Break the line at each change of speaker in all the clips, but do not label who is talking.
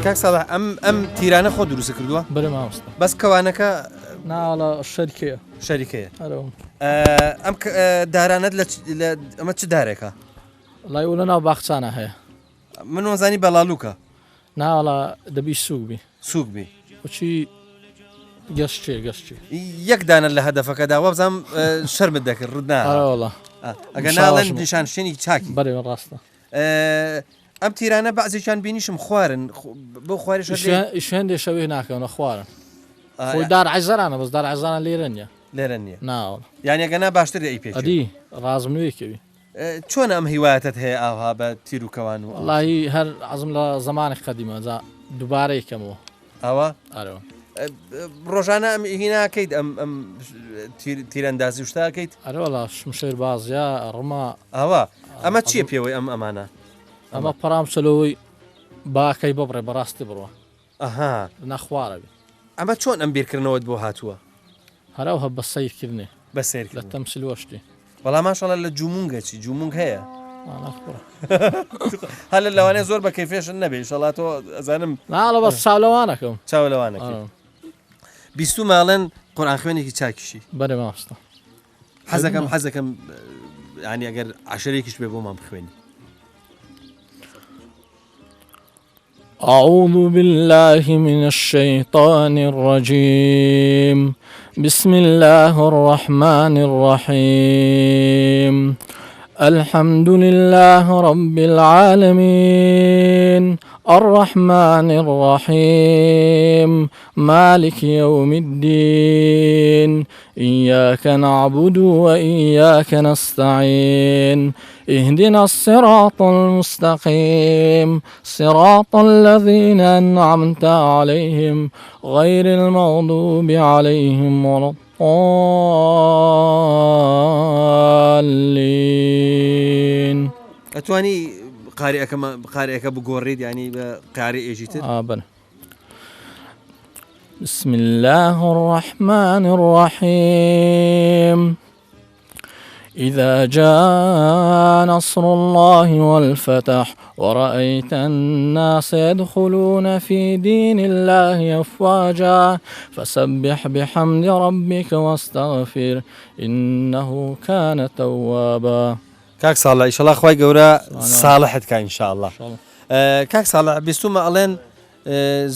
کاک ساڵح ئەم تیرانە خۆ دروست کردووە
بەرە مامۆستا
بەس کەوانەکە
ناڵە شەریکەیە
شەریکەیە ئەم
ئەرەوە
دارانەت ئەمە چ دارێکە
لای وە لە ناو باخچانە هەیە
من وەزانی بەڵالوکە
ناڵە دەبی سووکبی
سووکبی
وچی گەشتێ
یەک دانە لە هەدەفەکەدا وە بزانم شەرمت دەکرد ڕوونا
ئەوڵە
ئەگە ناڵێن نیشان شوێنی چاکی
بەرێ ڕاستە
ئەم تیرانە بەعزێکیان بینیشم خوارن بۆ خوارش
شوێن دێشەوێ ناکەونە خوارن خۆی دار عیزارانە بەس دار عیزانە لێرە نیە
لێرە نییە
ناوە
یانی ئەگەنا باشتر ئەی پێ
ئەدی ڕازم نوێکەوی
چۆن ئەم هیوایەتت هەیە ئاها بە تیر و کەوان و
وڵی هەر عزم لە زمانی قەدیمە دووبارە یکەمەوە
ئەوە
ئەرەوە
ڕۆژانە ئەم هیناکەیت ئەم تیرەندازی شتاکەیت
ئەرەوەڵا شمشێر بازیا ڕما
ئەوە ئەمە چییە پێوەی ئەم ئەمانە
ئەمە پەرام سەلەوەی باکەی ببڕێ بەڕاستی بڕوە
ئەها
نەخوارەوی
ئەمە چۆن ئەم بیرکردنەوەت بۆ هاتووە
هەراو هە بە سیرکردنێ
بە سیر
لە تەمسیلوەشتی
بەڵام ماشەڵە لە جومونگەچی جومونگ هەیە هەل لەوانەیە زۆر بە کەیفێشن نەبێ شەڵاتۆ ئەزانم
ناڵە بە چاولەوانەکەم
چاولەوانەکە بیست و ماڵێن قورئان خوێنێکی چاکیشی
بەرێ مامۆستا
حەزەکەم ینی ئەگەر عەشەرێکیش بێ بۆمان بخوێنی
أعوذ بالله من الشيطان الرجيم بسم الله الرحمن الرحيم الحمد لله رب العالمين الرحمن الرحيم مالك يوم الدين إياك نعبد وإياك نستعين اهدنا الصراط المستقيم صراط الذين أنعمت عليهم غير المغضوب عليهم ولا الضالين
ئەتوانی قارئەکە بگۆڕیت ینی بە قارئ ئێژیتر
بسم الله الرحمن الرحيم إذا جاء نصر الله والفتح ورأيت الناس يدخلون في دين الله أفواجا فسبح بحمد ربك واستغفر إنه كان توابا
کاک ساڵح ئیشەڵا خوای گەورە ساڵحت کا ئینشاءالله کاک ساڵح بیستومە ئەڵێن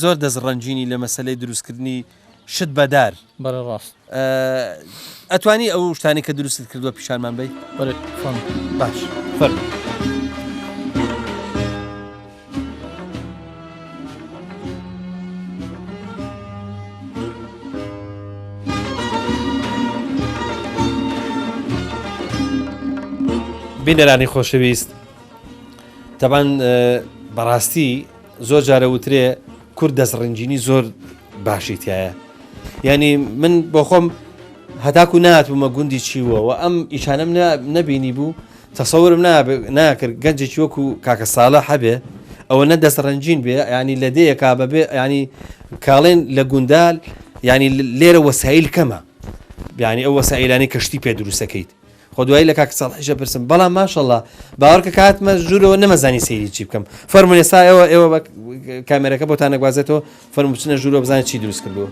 زۆر دەستڕەنجینی لە مەسەلەی دروستکردنی شت بەدار
بەرە ڕاست
ئەتوانی ئەو شتانی کە دروستت کردووە پیشانمان بی
بەرێ
باش فەرموو بینەرانی خۆشەویست تەبان بەڕاستی زۆر جارە وترێ کورد دەستڕنجینی زۆر باشی تایە ینی من بۆ خۆم هەتاکو نهاتبوومە گوندی چیوە و ئەم ئیشانەم نەبینی بوو تەسەورم ناکرد گەنجێکی وەکو کاکە ساڵح هەبێ ئەوە نە دەستڕەنجین بێ ینی لە دەیەکا بەبێ ینی کاڵێن لە گوندال ینی لێرە وەسایل کەمە ینی ئەو وەسایلانی کەشتی پێ دروستەکەیت خۆ دوایی لە کاکە ساڵحیشە پرسم بەڵام ماشەڵڵا باوەڕکە کاتمە ژوورەوە نەمەزانی سەیری چی بکەم فەرموون ئێستا ئێوە بە کامێرەکە بۆتان نەگوازێتەوە فەرموو بچنە ژوورەوە بزانێت چی دروست کردووە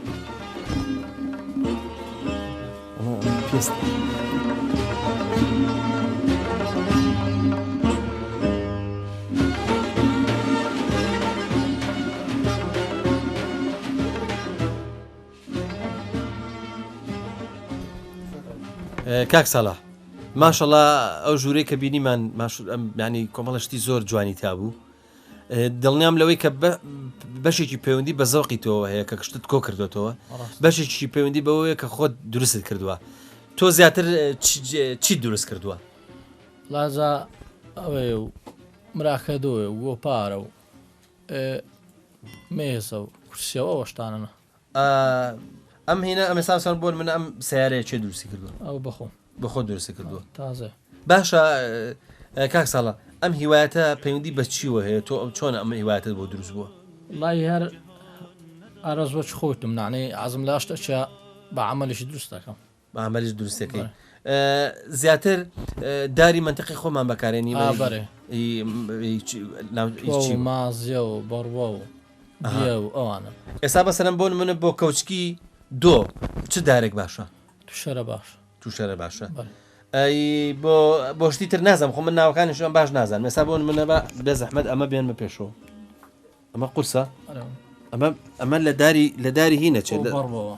کاک ساڵح ماشەڵڵا ئەو ژوورەی کە بینیمان ینی کۆمەڵشتی زۆر جوانی تابوو دڵنیام لەوەی کە بەشێکی پەیوەندی بە زەوقی تۆوە هەیە کە کشتت کۆ کردوێتەوە بەشێکی پەیوەندی بەوەیە کە خۆت دروستت کردووە تۆ زیاتر چی دروست کردووە
لازا ئەوێ و مراکەدۆێ و گۆپارە و مێزە و کورسیەوە ئەوەشتانە
ئەم هینە ئەمەساسان بۆن من ئەم سیارەیە چێ دروستی کردووە
ئەو بخۆم
بەخۆ دروستی کردووە
تازە
باشە کاک ساڵە ئەم هیوایەتە پەیوەندی بە چیوە هەیە تۆ ئەم چۆن ئەمە هیوایەتت بۆ دروست بووە
لای هەر ئارەزوەچ خۆتم نانەی عزم لاشتەچە بە عملیشی دروست دەکەم
بە عملیش دروستەکەی زیاتر داری منطقی خۆمان بەکارێنی
بەرێ مازیە و بەڕوە و بیا و ئەوانە
ئێستا بەسەرم بۆ منە بۆ کەوچکی دۆ چ دارێک باشە
تووشەرە باش
تووشەرە باشە ئەی بۆ شتی تر نازانم خۆ من ناوەکانیشیان باش نازانم ئێستا بۆ منە بە زەحمەت ئەمە بێنمە پێشەوە ئەمە قورسە ئەمە لە داری هینە چێت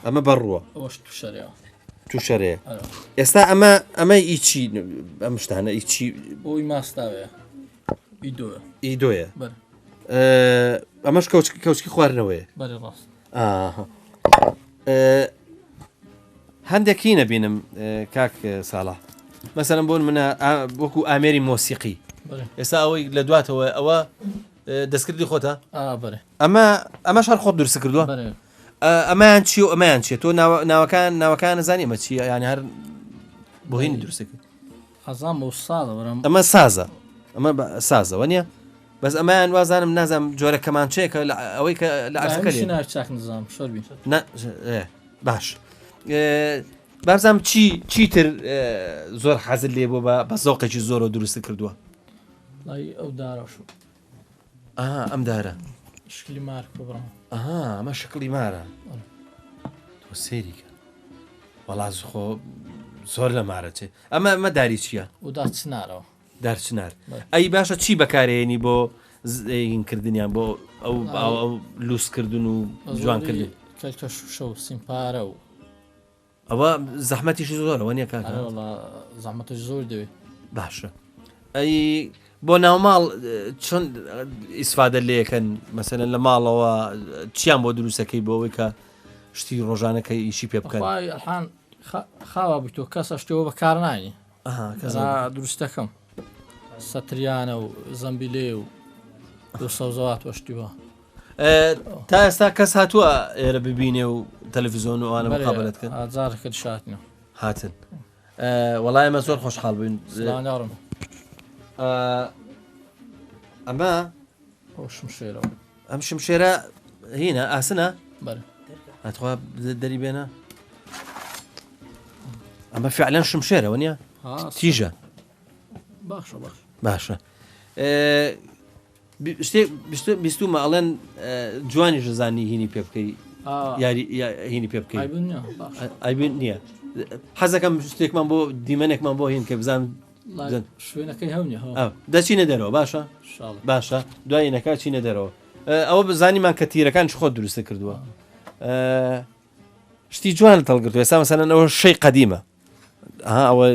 ئەمە بەڕووە تووشەرەیە ئێستا ئەمە ئیچی ئەم شتانە ئیچی
بۆی ماستاوەیە
ئیدۆیە ئەمەش کەوچکی خواردنەوەیە هەندێک هینە بینم کاک ساڵە مەسەلەن بۆن منە وەکو ئامێری مۆسیقی ئێستا ئەوەی لە دواتەوە ئەوە دەستکردی خۆتە ئەمەش هەر خۆت درست کردووە ئەمایان چی و ئەمایان چێت تۆ ناوەکان نزانی ئەمە چیە یانی هەر بۆ هینی دروست کرد ئەمە سازە ئەمە سازەوە نییە بەس ئەمایان وازانم نازانم جۆرە کەمانچەیەکە ئەوەی کە لە ئاسەکە باش بابزانم چیتر زۆر حەزت لێ بۆ بە زەوقێکی زۆرە دروست کردووە
ئەو دارەش
ئەم دارە
شکلی مارک
ئەمە شکلی مارە تۆ سێریکە وەڵاز خۆ زۆر لە مارە چێ ئەمە داری چییە؟
داچنارەوە
دارچنار ئەی باشە چی بەکارێنی بۆ هینکردنیان بۆ ئەو لووسکردن و جوانکردن
شە و سیمپارە و
ئەوە زەحمەتیشی زۆرەوە نییە کاکە
زەحمەتش زۆر دەوێت
باشە ئەی بۆ ناوماڵ چۆن ئیسفادە لێەکەن مەسەلەن لە ماڵەوە چیان بۆ دروستەکەی بۆەوەی کە شتی ڕۆژانەکەی ئیشی پێ بکەن
خاوا بوویتۆ کەسە شتەوە بەکار نانی دروستەکەم سەتریانە و زەمبیلێ و دو سەوزەوات وەشتیوە
تا ئێستا کەس هاتووە ئێرە ببینێ و تەلەڤیزۆن و ئەوانە مقابلەتکەن
ئازارەکە شاتنەوە
هاتن وەڵای ئەمە زۆر خۆشحاڵ بووین ئەمە
شمشێرەوە
ئەم شمشێرە هینە ئاسنە هاتخوا دەری بێنە ئەمە فعلەن شمشێرەوە نییە تیژە باشە بیستومە ئەڵێن جوانی ژزانی هینی پێ بکەی یاری هینی پێ بکەی ئایبین نییە حەزەکەم شتێکمان بۆ دیمەنێکمان بۆ هین کە بزان
شوێنەکەی هەونی
دەچینە دەرەوە باشە دوای نەکە چینە دەرەوە ئەوە بزانیمان کە تیرەکان خۆت دروستە کردووە شتی جوان تەڵگرتو ئێستا مەسەلەن ئەوە شەی قەدیمە ئەوە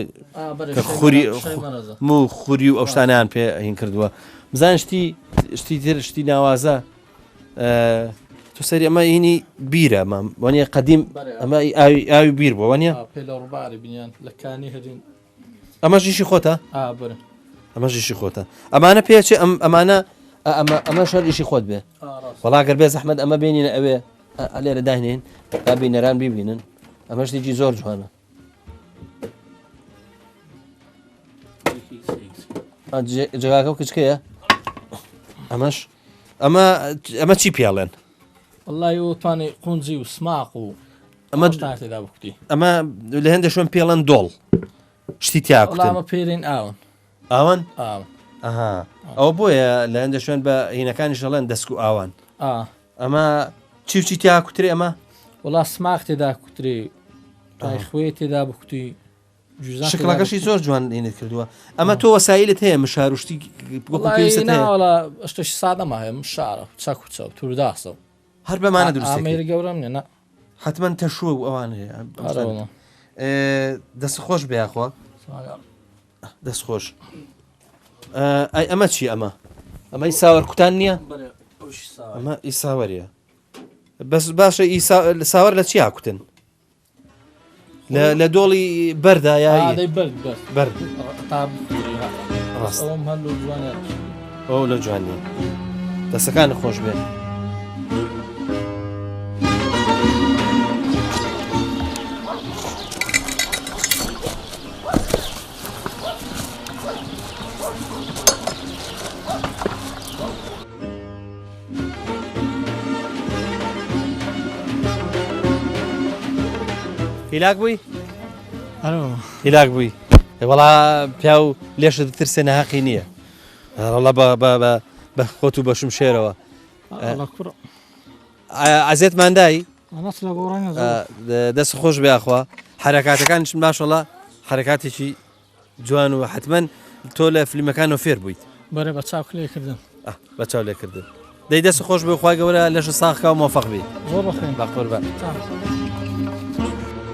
خوری و ئەو شتانیان پێ هین کردووە بزان شتی تر شتی ناوازە تۆ سەری ئەمە هینی بیرە وانە قەدیم ئەمە ئاوی بیر بووە وانە ئەمە ژیشی خۆتە ئەمە ژیشی خۆتە ئەمانە پێچێ ئەمە شەر ئیشی خۆت بێ وەڵاگەر بێ زەحمەت ئەمە بێنینە ئەوێ لێرە داهێن تا بینەران ببینن ئەمە شتێکی زۆر جوانە جگاکە و کچکەیە ئەمە چی پیاڵێن
والله وتوانێ قونجی و سماق و ئەمە بکتی
ئەمە لە هەندێک شوێن پێڵەن دۆڵ شتی تیاکوتن
پێرین
ئاوان ئەوە بۆیە لە هەندێک شوێن بە هینەکانی شەڵێن دەسک و ئاوان ئەمە چی تیاکوتری ئەمە
وڵا سماق تێدا کوتری خوێ تێدا بکوتی
شکلەکەشی زۆر جوان هینت کردووە ئەمە تۆ وەسایلت هەیە مشاروشتی
شتێکی سادەمە هەیە مشارە چەک و چەو تورداسە
هەر بەمانە دروست
ئامێری گەورەم نێ
حتمما تەشووە و ئەوان هەیە دەست خۆش بەیاخوا دەست خۆش ئەمە چی ئەمەی ساوەر کوتان نییە ئەمە ئیساوەریە بەس باشە ساوەر لە چی هاکوتن لە دۆڵی بەردا یاری بەرد ئەو لە جوانیە دەستەکانی خۆش بێت هیلاک بووی؟ هیلاک بووی وەڵا پیا و لێشت ترسێ نەهاقی نییە ڕەڵا بە خۆت و بە شمشێرەوە عزێتمان دای
ئەنەس لە گۆڕانە زۆر
دەست خۆش بێخوا حرکاتەکانش ماشەڵە حرکاتێکی جوان و حتمما تۆ لە فلیمەکانەوە فێر بوویت
بەرە بە چاو لێ کردن
بە چاو لێکردن دەی دەست خۆش بێ خخوای گەورە لەش ساخکە و مۆفەق بێ
زۆر بەخێن
باقۆر بە
تا